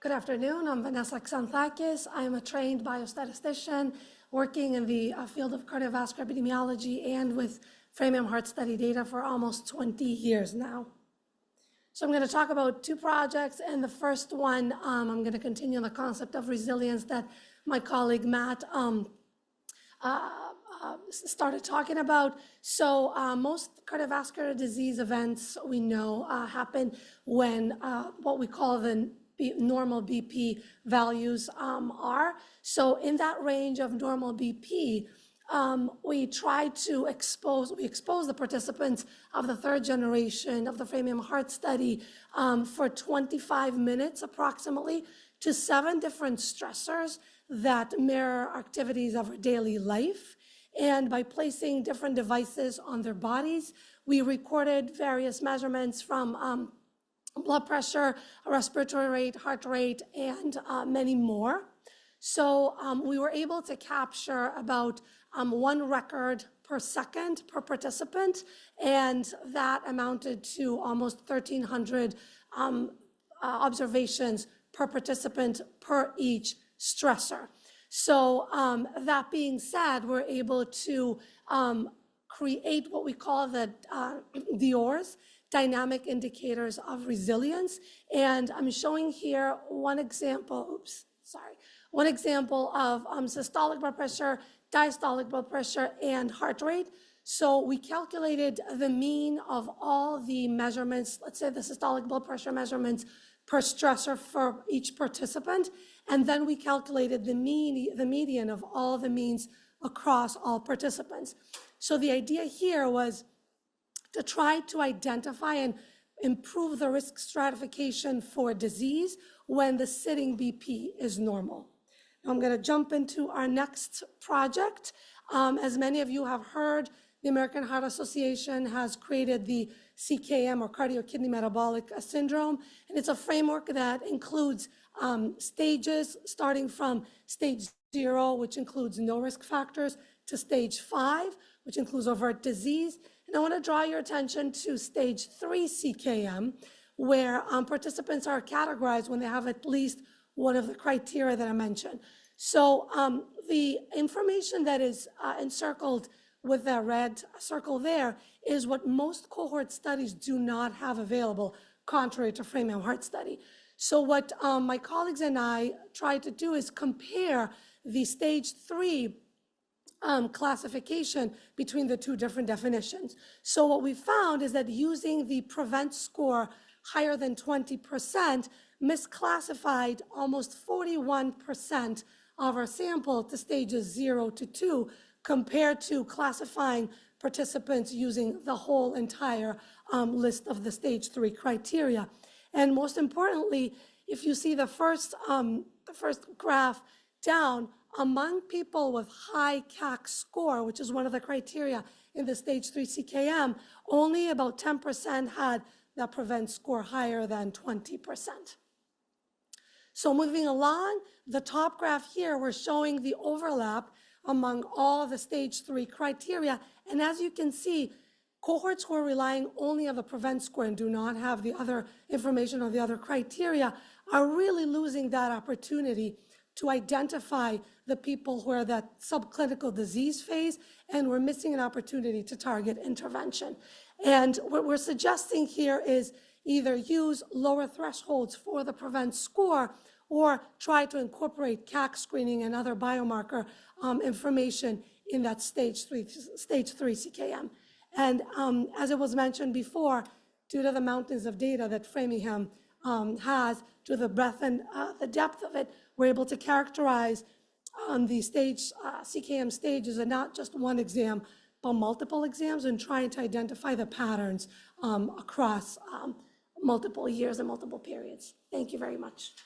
Good afternoon, I'm Vanessa Xanthakis. I am a trained biostatistician working in the field of cardiovascular epidemiology and with Framingham Heart Study data for almost 20 years now. So I'm going to talk about two projects, and the first one, I'm going to continue on the concept of resilience that my colleague Matt started talking about. So most cardiovascular disease events we know happen when what we call the normal BP values are. So in that range of normal BP, we expose the participants of the third generation of the Framingham Heart Study for 25 minutes approximately to 7 different stressors that mirror activities of our daily life. And by placing different devices on their bodies, we recorded various measurements from blood pressure, respiratory rate, heart rate, and many more. So we were able to capture about 1 record per second per participant, and that amounted to almost 1,300 observations per participant per each stressor. So that being said, we're able to create what we call the DORs, dynamic indicators of resilience. And I'm showing here one example of systolic blood pressure, diastolic blood pressure, and heart rate. So we calculated the mean of all the measurements, let's say the systolic blood pressure measurements per stressor for each participant, and then we calculated the median of all the means across all participants. So the idea here was to try to identify and improve the risk stratification for disease when the sitting BP is normal. Now I'm going to jump into our next project. As many of you have heard, the American Heart Association has created the CKM, or Cardio-Kidney-Metabolic syndrome, and it's a framework that includes stages starting from stage 0, which includes no risk factors, to stage 5, which includes overt disease. And I want to draw your attention to stage 3 CKM, where participants are categorized when they have at least one of the criteria that I mentioned. So the information that is encircled with the red circle there is what most cohort studies do not have available, contrary to Framingham Heart Study. So what my colleagues and I tried to do is compare the stage 3 classification between the two different definitions. So what we found is that using the PREVENT score higher than 20% misclassified almost 41% of our sample to stages 0 to 2, compared to classifying participants using the whole entire list of the stage 3 criteria. And most importantly, if you see the first graph down, among people with high CAC score, which is one of the criteria in the stage 3 CKM, only about 10% had that PREVENT score higher than 20%. So moving along, the top graph here, we're showing the overlap among all the stage 3 criteria. And as you can see, cohorts who are relying only on the PREVENT score and do not have the other information on the other criteria are really losing that opportunity to identify the people who are that subclinical disease phase, and we're missing an opportunity to target intervention. And what we're suggesting here is either use lower thresholds for the PREVENT score or try to incorporate CAC screening and other biomarker information in that stage 3 CKM. And as it was mentioned before, due to the mountains of data that Framingham has, to the breadth and the depth of it, we're able to characterize the CKM stages and not just one exam, but multiple exams, and trying to identify the patterns across multiple years and multiple periods. Thank you very much.